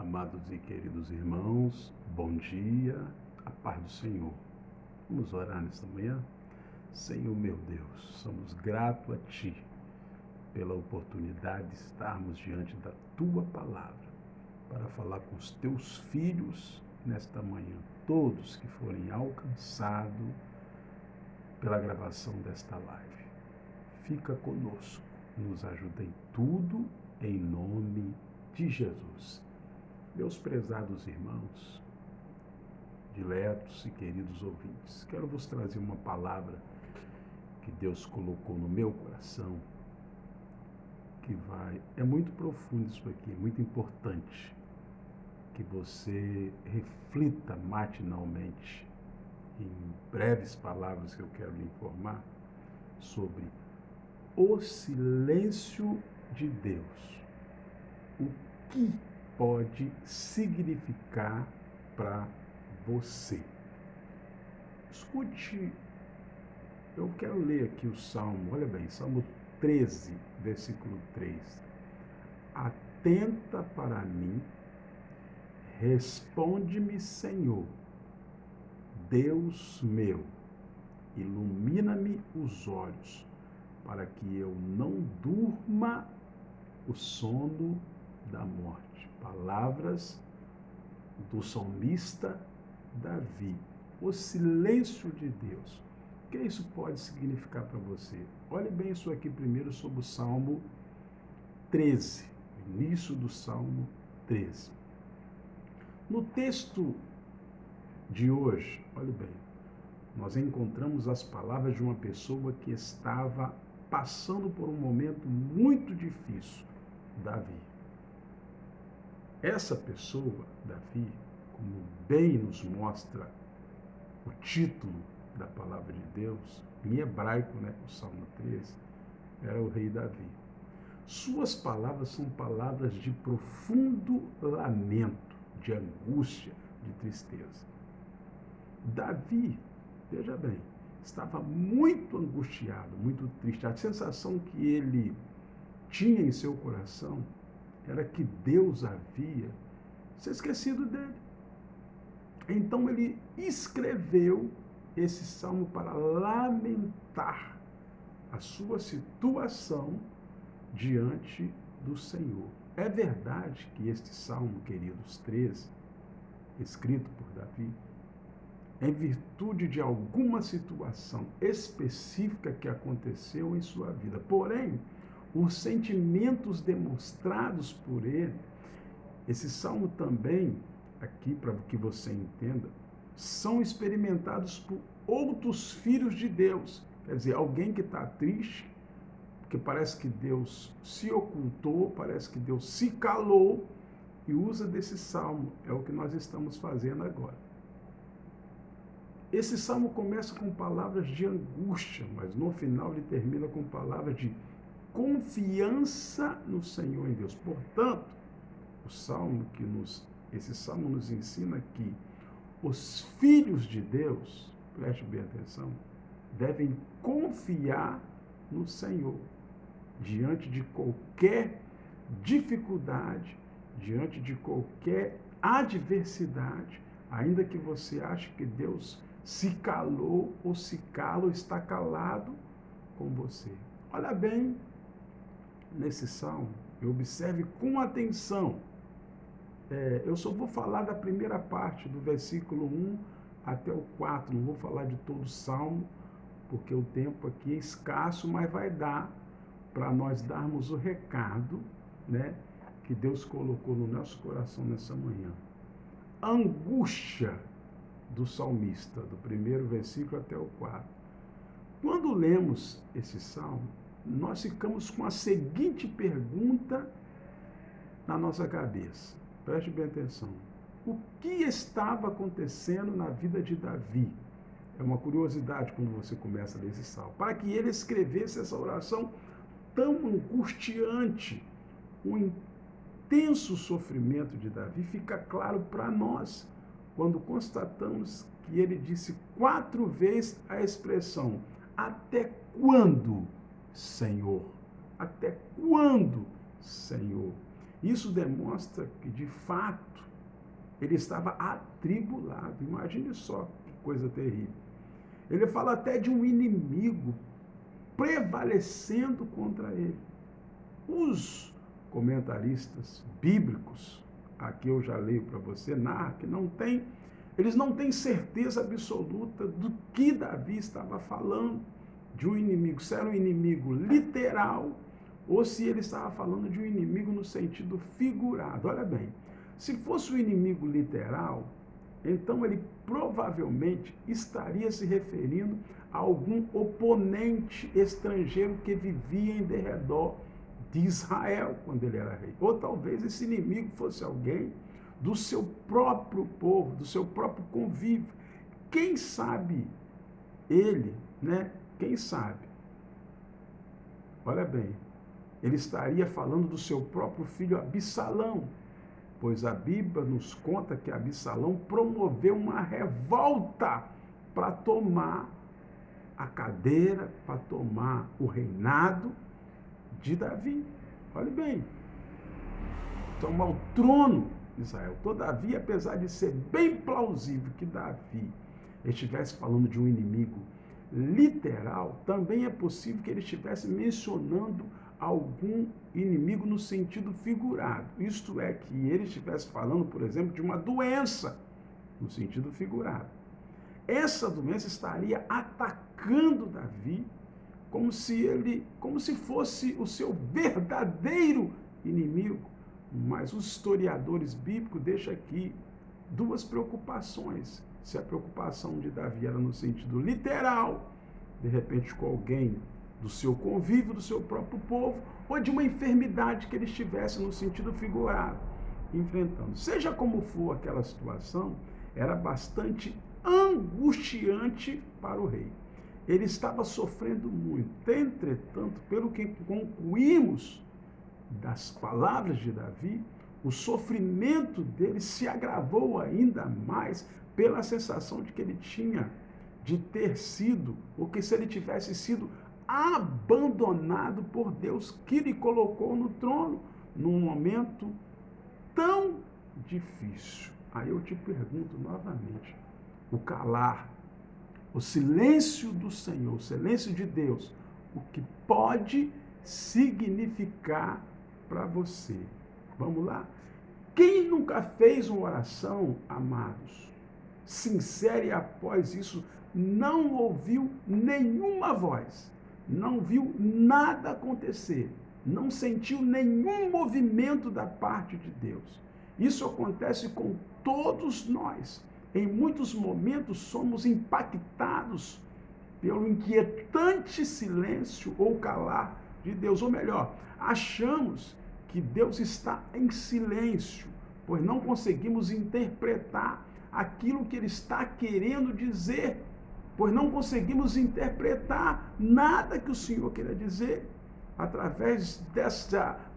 Amados e queridos irmãos, bom dia, a paz do Senhor. Vamos orar nesta manhã? Senhor meu Deus, somos gratos a Ti pela oportunidade de estarmos diante da Tua Palavra para falar com os Teus filhos nesta manhã, todos que forem alcançados pela gravação desta live. Fica conosco, nos ajuda em tudo, em nome de Jesus. Meus prezados irmãos, diletos e queridos ouvintes, quero vos trazer uma palavra que Deus colocou no meu coração, é muito profundo isso aqui, é muito importante que você reflita matinalmente, em breves palavras que eu quero lhe informar, sobre o silêncio de Deus. O que pode significar para você? Escute, eu quero ler aqui o Salmo, olha bem, Salmo 13, versículo 3. Atenta para mim, responde-me, Senhor, Deus meu, ilumina-me os olhos, para que eu não durma o sono da morte. Palavras do salmista Davi. O silêncio de Deus. O que isso pode significar para você? Olhe bem isso aqui primeiro sobre o Salmo 13, início do Salmo 13. No texto de hoje, olhe bem, nós encontramos as palavras de uma pessoa que estava passando por um momento muito difícil, Davi. Essa pessoa, Davi, como bem nos mostra o título da palavra de Deus, em hebraico, o Salmo 13, era o rei Davi. Suas palavras são palavras de profundo lamento, de angústia, de tristeza. Davi, veja bem, estava muito angustiado, muito triste. A sensação que ele tinha em seu coração era que Deus havia se esquecido dele. Então ele escreveu esse salmo para lamentar a sua situação diante do Senhor. É verdade que este salmo, queridos, 13, escrito por Davi, em virtude de alguma situação específica que aconteceu em sua vida. Porém, os sentimentos demonstrados por ele, esse salmo também, aqui para que você entenda, são experimentados por outros filhos de Deus. Quer dizer, alguém que está triste, porque parece que Deus se ocultou, parece que Deus se calou, e usa desse salmo. É o que nós estamos fazendo agora. Esse salmo começa com palavras de angústia, mas no final ele termina com palavras de confiança no Senhor em Deus. Portanto, esse salmo nos ensina que os filhos de Deus, preste bem atenção, devem confiar no Senhor diante de qualquer dificuldade, diante de qualquer adversidade, ainda que você ache que Deus se calou ou se cala ou está calado com você. Olha bem nesse salmo, observe com atenção. Eu só vou falar da primeira parte, do versículo 1 até o 4, não vou falar de todo o salmo, porque o tempo aqui é escasso, mas vai dar para nós darmos o recado, que Deus colocou no nosso coração nessa manhã. A angústia do salmista, do primeiro versículo até o 4. Quando lemos esse salmo, nós ficamos com a seguinte pergunta na nossa cabeça. Preste bem atenção. O que estava acontecendo na vida de Davi? É uma curiosidade quando você começa a ler esse salmo. Para que ele escrevesse essa oração tão angustiante, o intenso sofrimento de Davi fica claro para nós quando constatamos que ele disse 4 vezes a expressão: até quando, Senhor? Até quando, Senhor? Isso demonstra que, de fato, ele estava atribulado. Imagine só que coisa terrível. Ele fala até de um inimigo prevalecendo contra ele. Os comentaristas bíblicos, aqui eu já leio para você, narra que eles não têm certeza absoluta do que Davi estava falando de um inimigo, se era um inimigo literal ou se ele estava falando de um inimigo no sentido figurado. Olha bem, se fosse um inimigo literal, então ele provavelmente estaria se referindo a algum oponente estrangeiro que vivia em derredor de Israel quando ele era rei. Ou talvez esse inimigo fosse alguém do seu próprio povo, do seu próprio convívio. Quem sabe ele, né? Quem sabe? Olha bem, ele estaria falando do seu próprio filho Absalão, pois a Bíblia nos conta que Absalão promoveu uma revolta para tomar a cadeira, para tomar o reinado de Davi. Olhe bem, tomar o trono de Israel. Todavia, apesar de ser bem plausível que Davi estivesse falando de um inimigo literal, também é possível que ele estivesse mencionando algum inimigo no sentido figurado. Isto é, que ele estivesse falando, por exemplo, de uma doença no sentido figurado. Essa doença estaria atacando Davi como se fosse o seu verdadeiro inimigo. Mas os historiadores bíblicos deixam aqui duas preocupações. Se a preocupação de Davi era no sentido literal, de repente com alguém do seu convívio, do seu próprio povo, ou de uma enfermidade que ele estivesse no sentido figurado, enfrentando. Seja como for aquela situação, era bastante angustiante para o rei. Ele estava sofrendo muito. Entretanto, pelo que concluímos das palavras de Davi, o sofrimento dele se agravou ainda mais pela sensação de que ele tinha de ter sido, ou que se ele tivesse sido abandonado por Deus, que lhe colocou no trono num momento tão difícil. Aí eu te pergunto novamente, o calar, o silêncio do Senhor, o silêncio de Deus, o que pode significar para você? Vamos lá? Quem nunca fez uma oração, amados, sincera, e após isso não ouviu nenhuma voz, não viu nada acontecer, não sentiu nenhum movimento da parte de Deus? Isso acontece com todos nós. Em muitos momentos somos impactados pelo inquietante silêncio ou calar de Deus. Ou melhor, achamos que Deus está em silêncio, pois não conseguimos interpretar aquilo que Ele está querendo dizer, pois não conseguimos interpretar nada que o Senhor queira dizer através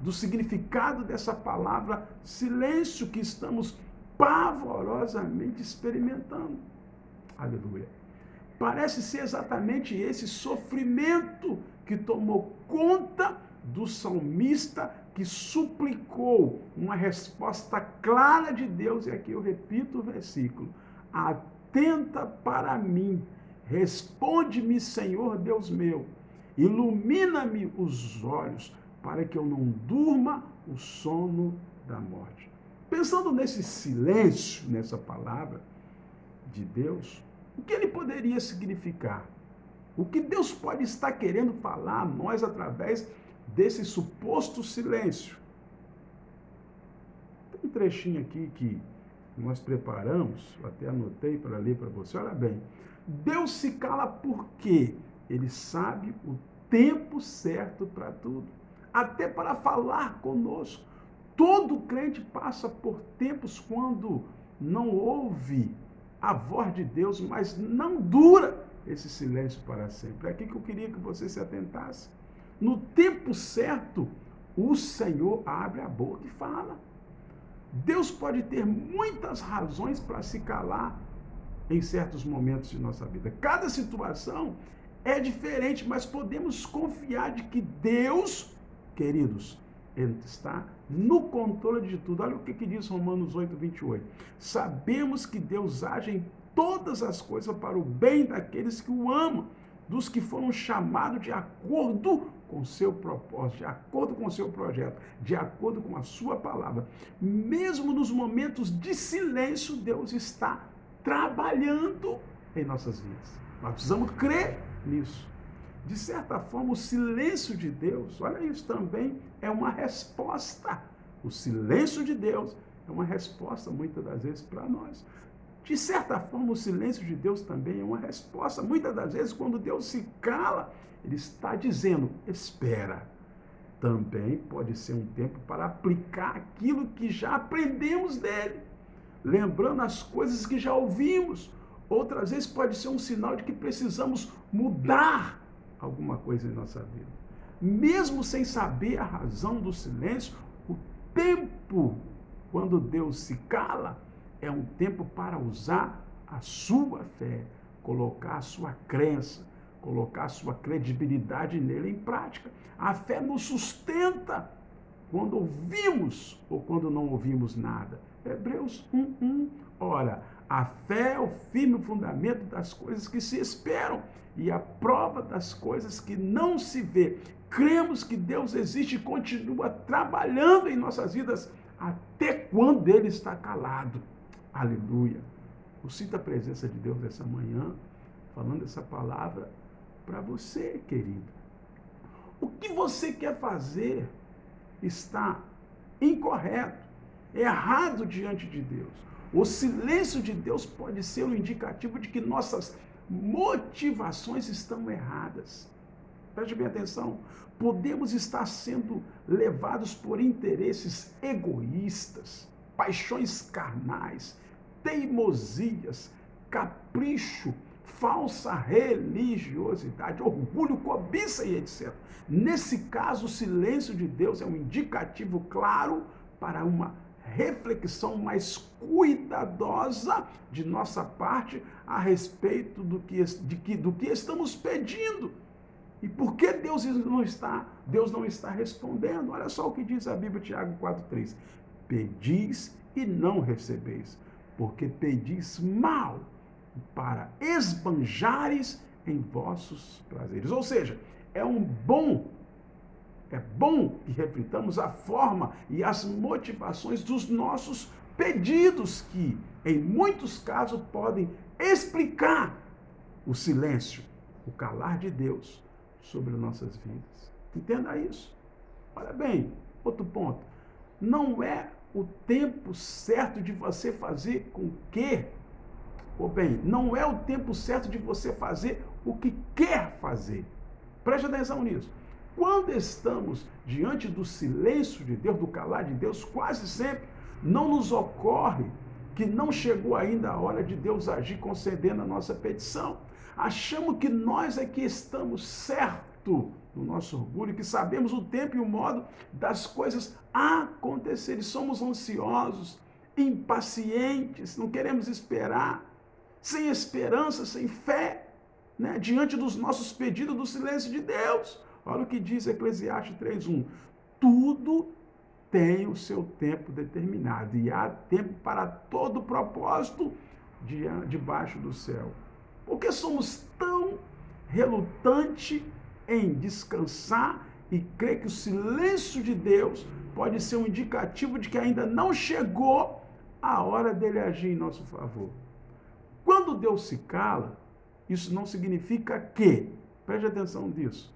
do significado dessa palavra silêncio que estamos pavorosamente experimentando. Aleluia. Parece ser exatamente esse sofrimento que tomou conta do salmista, que suplicou uma resposta clara de Deus. E aqui eu repito o versículo: atenta para mim, responde-me, Senhor Deus meu, ilumina-me os olhos, para que eu não durma o sono da morte. Pensando nesse silêncio, nessa palavra de Deus, o que ele poderia significar? O que Deus pode estar querendo falar a nós através desse suposto silêncio? Tem um trechinho aqui que nós preparamos, eu até anotei para ler para você. Olha bem, Deus se cala porque Ele sabe o tempo certo para tudo, até para falar conosco. Todo crente passa por tempos quando não ouve a voz de Deus, mas não dura esse silêncio para sempre. É aqui que eu queria que você se atentasse. No tempo certo, o Senhor abre a boca e fala. Deus pode ter muitas razões para se calar em certos momentos de nossa vida. Cada situação é diferente, mas podemos confiar de que Deus, queridos, Ele está no controle de tudo. Olha o que diz Romanos 8, 28. Sabemos que Deus age em todas as coisas para o bem daqueles que o amam, dos que foram chamados de acordo com o seu propósito, de acordo com o seu projeto, de acordo com a sua palavra. Mesmo nos momentos de silêncio, Deus está trabalhando em nossas vidas. Nós precisamos crer nisso. De certa forma, o silêncio de Deus, olha isso também, é uma resposta. O silêncio de Deus é uma resposta, muitas das vezes, para nós. De certa forma, o silêncio de Deus também é uma resposta. Muitas das vezes, quando Deus se cala, Ele está dizendo, espera. Também pode ser um tempo para aplicar aquilo que já aprendemos dele, lembrando as coisas que já ouvimos. Outras vezes pode ser um sinal de que precisamos mudar alguma coisa em nossa vida. Mesmo sem saber a razão do silêncio, o tempo, quando Deus se cala, é um tempo para usar a sua fé, colocar a sua crença, colocar a sua credibilidade nele em prática. A fé nos sustenta quando ouvimos ou quando não ouvimos nada. Hebreus 1:1. Ora, a fé é o firme fundamento das coisas que se esperam e a prova das coisas que não se vê. Cremos que Deus existe e continua trabalhando em nossas vidas até quando Ele está calado. Aleluia. Eu sinto a presença de Deus essa manhã, falando essa palavra para você, querido. O que você quer fazer está incorreto, errado diante de Deus. O silêncio de Deus pode ser um indicativo de que nossas motivações estão erradas. Preste bem atenção. Podemos estar sendo levados por interesses egoístas, paixões carnais, teimosias, capricho, falsa religiosidade, orgulho, cobiça e etc. Nesse caso, o silêncio de Deus é um indicativo claro para uma reflexão mais cuidadosa de nossa parte a respeito do que estamos pedindo. E por que Deus não está respondendo? Olha só o que diz a Bíblia, Tiago 4:3. Pedis e não recebeis, porque pedis mal, para esbanjares em vossos prazeres. Ou seja, é bom que reflitamos a forma e as motivações dos nossos pedidos, que em muitos casos podem explicar o silêncio, o calar de Deus sobre nossas vidas. Entenda isso. Olha bem, outro ponto. Não é o tempo certo de você fazer com que, ou bem, não é o tempo certo de você fazer o que quer fazer. Preste atenção nisso. Quando estamos diante do silêncio de Deus, do calar de Deus, quase sempre não nos ocorre que não chegou ainda a hora de Deus agir concedendo a nossa petição. Achamos que nós é que estamos certo no nosso orgulho, que sabemos o tempo e o modo das coisas acontecerem. Somos ansiosos, impacientes, não queremos esperar, sem esperança, sem fé, né, diante dos nossos pedidos do silêncio de Deus. Olha o que diz Eclesiastes 3:1. Tudo tem o seu tempo determinado e há tempo para todo propósito debaixo do céu. Por que somos tão relutantes em descansar e crer que o silêncio de Deus pode ser um indicativo de que ainda não chegou a hora dele agir em nosso favor? Quando Deus se cala, isso não significa que, preste atenção nisso,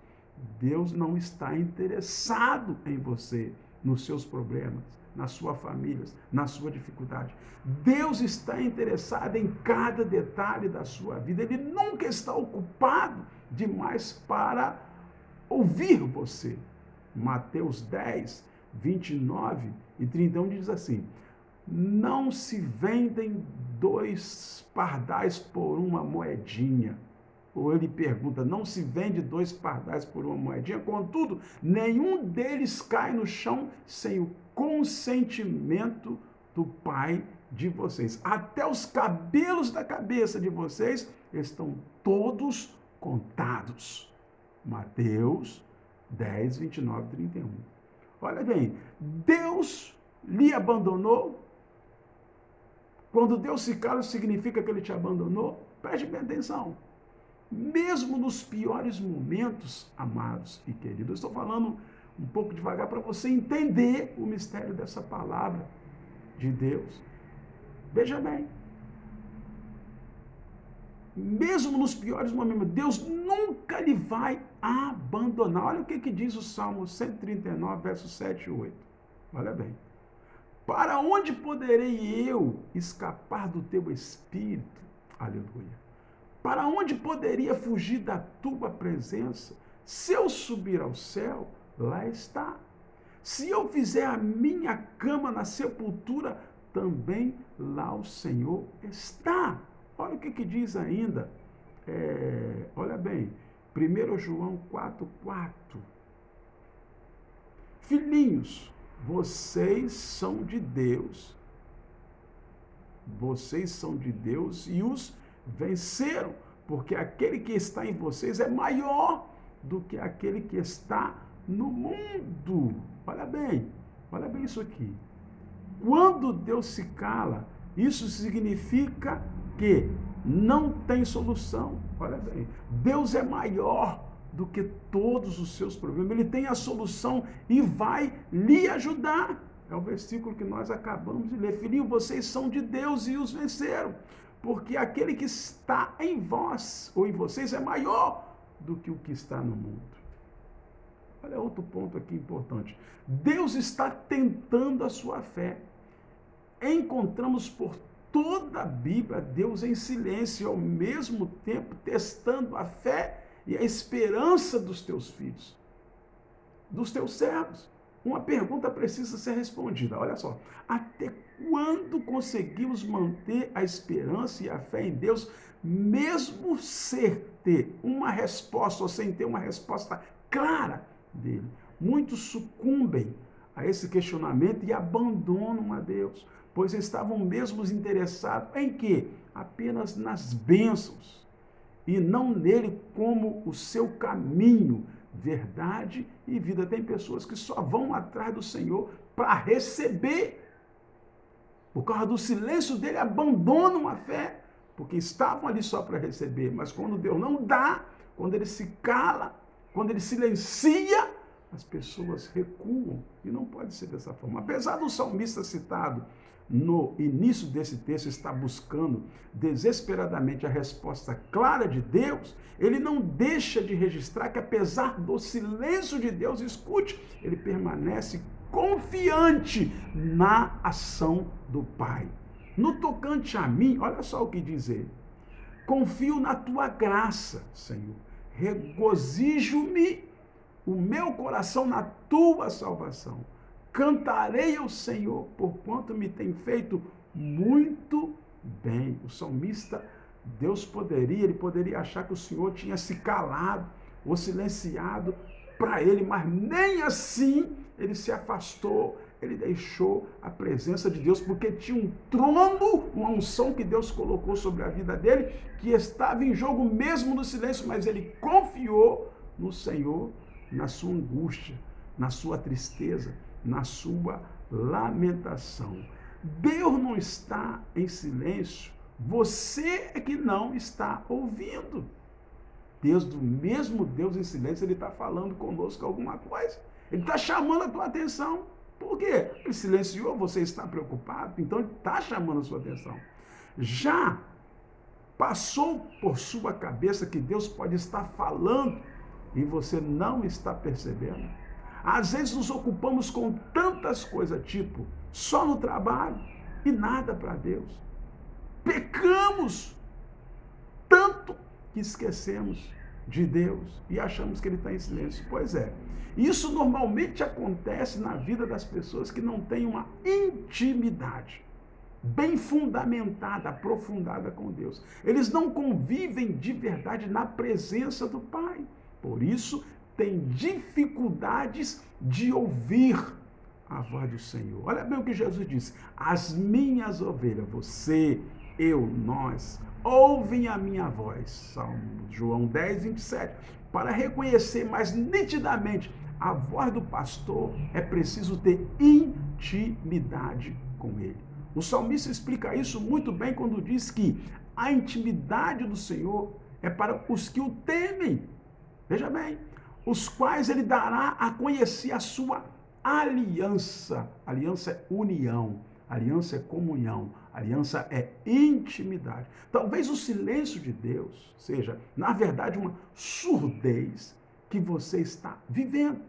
Deus não está interessado em você, nos seus problemas, na sua família, na sua dificuldade. Deus está interessado em cada detalhe da sua vida. Ele nunca está ocupado demais para ouvir você. Mateus 10, 29 e 31 diz assim: não se vendem 2 pardais por uma moedinha. Ou ele pergunta, não se vende 2 pardais por uma moedinha? Contudo, nenhum deles cai no chão sem o consentimento do Pai de vocês. Até os cabelos da cabeça de vocês estão todos contados. Mateus 10, 29 e 31. Olha bem, Deus lhe abandonou. Quando Deus se cala, significa que ele te abandonou? Preste bem atenção. Mesmo nos piores momentos, amados e queridos, eu estou falando um pouco devagar para você entender o mistério dessa palavra de Deus. Veja bem, mesmo nos piores momentos, Deus nunca lhe vai abandonar. Olha o que diz o Salmo 139, versos 7 e 8. Olha bem. Para onde poderei eu escapar do teu espírito? Aleluia. Para onde poderia fugir da tua presença? Se eu subir ao céu, lá está. Se eu fizer a minha cama na sepultura, também lá o Senhor está. Olha o que diz ainda. Olha bem, 1 João 4,4. Filhinhos, vocês são de Deus. Vocês são de Deus e os venceram, porque aquele que está em vocês é maior do que aquele que está no mundo. Olha bem isso aqui. Quando Deus se cala, isso significa que não tem solução. Olha bem, Deus é maior do que todos os seus problemas. Ele tem a solução e vai lhe ajudar. É o versículo que nós acabamos de ler. Filhinho, vocês são de Deus e os venceram, porque aquele que está em vós ou em vocês é maior do que o que está no mundo. Olha outro ponto aqui importante. Deus está tentando a sua fé. Encontramos por toda a Bíblia Deus em silêncio e ao mesmo tempo testando a fé e a esperança dos teus filhos, dos teus servos. Uma pergunta precisa ser respondida. Olha só, até quando conseguimos manter a esperança e a fé em Deus, mesmo sem ter uma resposta ou sem ter uma resposta clara dele? Muitos sucumbem a esse questionamento e abandonam a Deus, pois estavam mesmo interessados em quê? Apenas nas bênçãos, e não nele como o seu caminho, verdade e vida. Tem pessoas que só vão atrás do Senhor para receber. Por causa do silêncio dele, abandonam a fé, porque estavam ali só para receber. Mas quando Deus não dá, quando ele se cala, quando ele silencia, as pessoas recuam. E não pode ser dessa forma. Apesar do salmista citado no início desse texto estar buscando desesperadamente a resposta clara de Deus, ele não deixa de registrar que, apesar do silêncio de Deus, escute, ele permanece confiante na ação do Pai. No tocante a mim, olha só o que diz ele: confio na tua graça, Senhor, regozijo-me o meu coração na tua salvação. Cantarei ao Senhor, porquanto me tem feito muito bem. O salmista, ele poderia achar que o Senhor tinha se calado ou silenciado para ele, mas nem assim ele se afastou, ele deixou a presença de Deus, porque tinha um trono, uma unção que Deus colocou sobre a vida dele, que estava em jogo mesmo no silêncio, mas ele confiou no Senhor, na sua angústia, na sua tristeza, na sua lamentação. Deus não está em silêncio, você é que não está ouvindo. Deus, do mesmo Deus em silêncio, ele está falando conosco alguma coisa. Ele está chamando a tua atenção. Por quê? Ele silenciou, você está preocupado, então ele está chamando a sua atenção. Já passou por sua cabeça que Deus pode estar falando e você não está percebendo? Às vezes nos ocupamos com tantas coisas, tipo, só no trabalho e nada para Deus. Pecamos tanto que esquecemos de Deus e achamos que ele está em silêncio. Pois é, isso normalmente acontece na vida das pessoas que não têm uma intimidade bem fundamentada, aprofundada com Deus. Eles não convivem de verdade na presença do Pai. Por isso, tem dificuldades de ouvir a voz do Senhor. Olha bem o que Jesus disse: as minhas ovelhas, você, eu, nós, ouvem a minha voz. João 10, 27. Para reconhecer mais nitidamente a voz do pastor é preciso ter intimidade com ele. O salmista explica isso muito bem quando diz que a intimidade do Senhor é para os que o temem. Veja bem, os quais ele dará a conhecer a sua aliança. Aliança é união, aliança é comunhão, aliança é intimidade. Talvez o silêncio de Deus seja, na verdade, uma surdez que você está vivendo.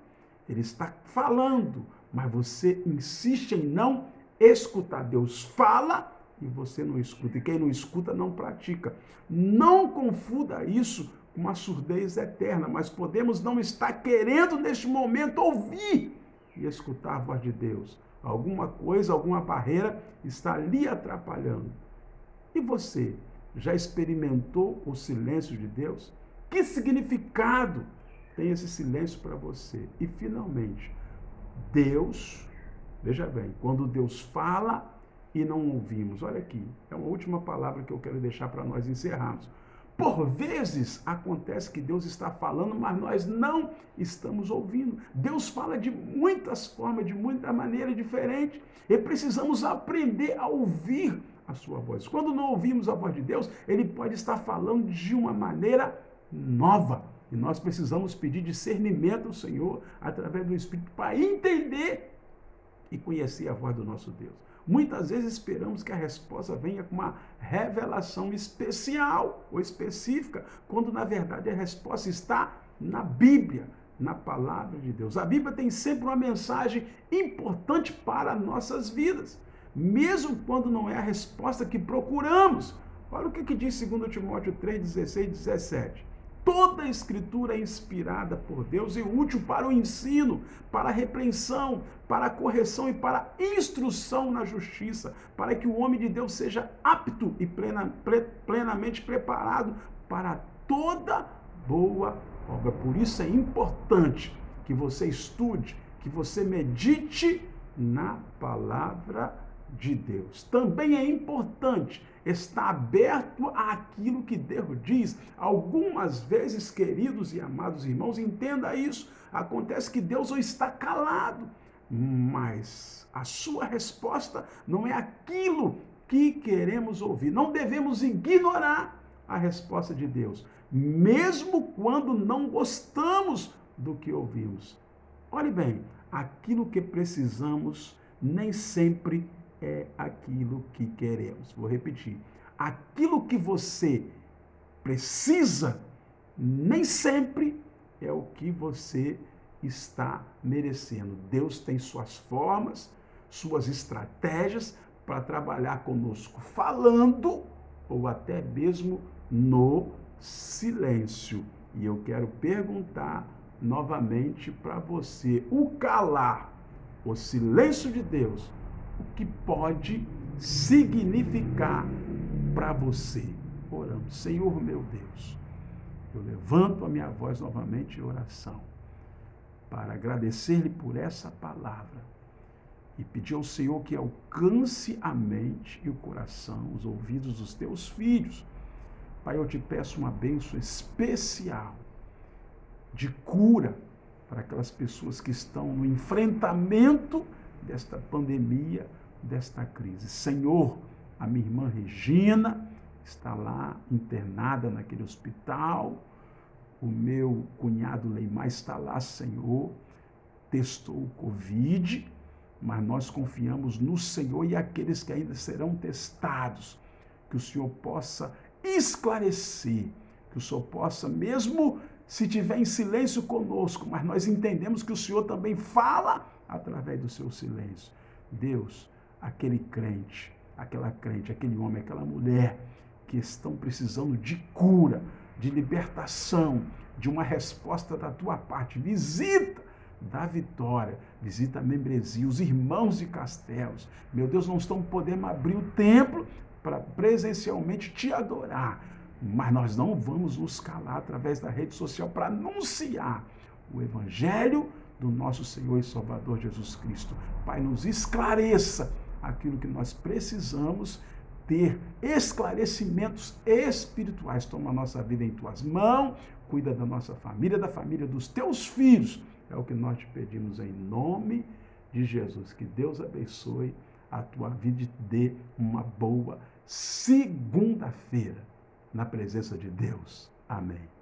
Ele está falando, mas você insiste em não escutar. Deus fala e você não escuta. E quem não escuta não pratica. Não confunda isso com uma surdez eterna, mas podemos não estar querendo neste momento ouvir e escutar a voz de Deus. Alguma coisa, alguma barreira está lhe atrapalhando. E você já experimentou o silêncio de Deus? Que significado tem esse silêncio para você? E finalmente, Deus, veja bem, quando Deus fala e não ouvimos, olha aqui, é uma última palavra que eu quero deixar para nós encerrarmos. Por vezes acontece que Deus está falando, mas nós não estamos ouvindo. Deus fala de muitas formas, de muita maneira diferente. E precisamos aprender a ouvir a sua voz. Quando não ouvimos a voz de Deus, Ele pode estar falando de uma maneira nova. E nós precisamos pedir discernimento ao Senhor, através do Espírito, para entender e conhecer a voz do nosso Deus. Muitas vezes esperamos que a resposta venha com uma revelação especial ou específica, quando na verdade a resposta está na Bíblia, na palavra de Deus. A Bíblia tem sempre uma mensagem importante para nossas vidas, mesmo quando não é a resposta que procuramos. Olha o que diz 2 Timóteo 3, 16 e 17. Toda a Escritura é inspirada por Deus e útil para o ensino, para a repreensão, para a correção e para a instrução na justiça, para que o homem de Deus seja apto e plenamente preparado para toda boa obra. Por isso é importante que você estude, que você medite na palavra de Deus. Também é importante estar aberto àquilo que Deus diz. Algumas vezes, queridos e amados irmãos, entenda isso. Acontece que Deus não está calado, mas a sua resposta não é aquilo que queremos ouvir. Não devemos ignorar a resposta de Deus, mesmo quando não gostamos do que ouvimos. Olhe bem, aquilo que precisamos nem sempre é aquilo que queremos. Vou repetir. Aquilo que você precisa nem sempre é o que você está merecendo. Deus tem suas formas, suas estratégias para trabalhar conosco, falando ou até mesmo no silêncio. E eu quero perguntar novamente para você: o calar, o silêncio de Deus, o que pode significar para você? Oramos. Senhor meu Deus, eu levanto a minha voz novamente em oração para agradecer-lhe por essa palavra e pedir ao Senhor que alcance a mente e o coração, os ouvidos dos teus filhos. Pai, eu te peço uma bênção especial de cura para aquelas pessoas que estão no enfrentamento desta pandemia, desta crise. Senhor, a minha irmã Regina está lá internada naquele hospital, o meu cunhado Leimar está lá, Senhor, testou o Covid, mas nós confiamos no Senhor e aqueles que ainda serão testados, que o Senhor possa esclarecer, que o Senhor possa, mesmo se tiver em silêncio conosco, mas nós entendemos que o Senhor também fala através do seu silêncio. Deus, aquele crente, aquele homem, aquela mulher que estão precisando de cura, de libertação, de uma resposta da tua parte, visita da Vitória, visita a membresia, os irmãos de Castelos. Meu Deus, não estão podendo abrir o templo para presencialmente te adorar, mas nós não vamos nos calar através da rede social para anunciar o Evangelho do nosso Senhor e Salvador Jesus Cristo. Pai, nos esclareça aquilo que nós precisamos ter, esclarecimentos espirituais. Toma a nossa vida em tuas mãos, cuida da nossa família, da família dos teus filhos, É o que nós te pedimos em nome de Jesus. Que Deus abençoe a tua vida e te dê uma boa segunda-feira na presença de Deus. Amém.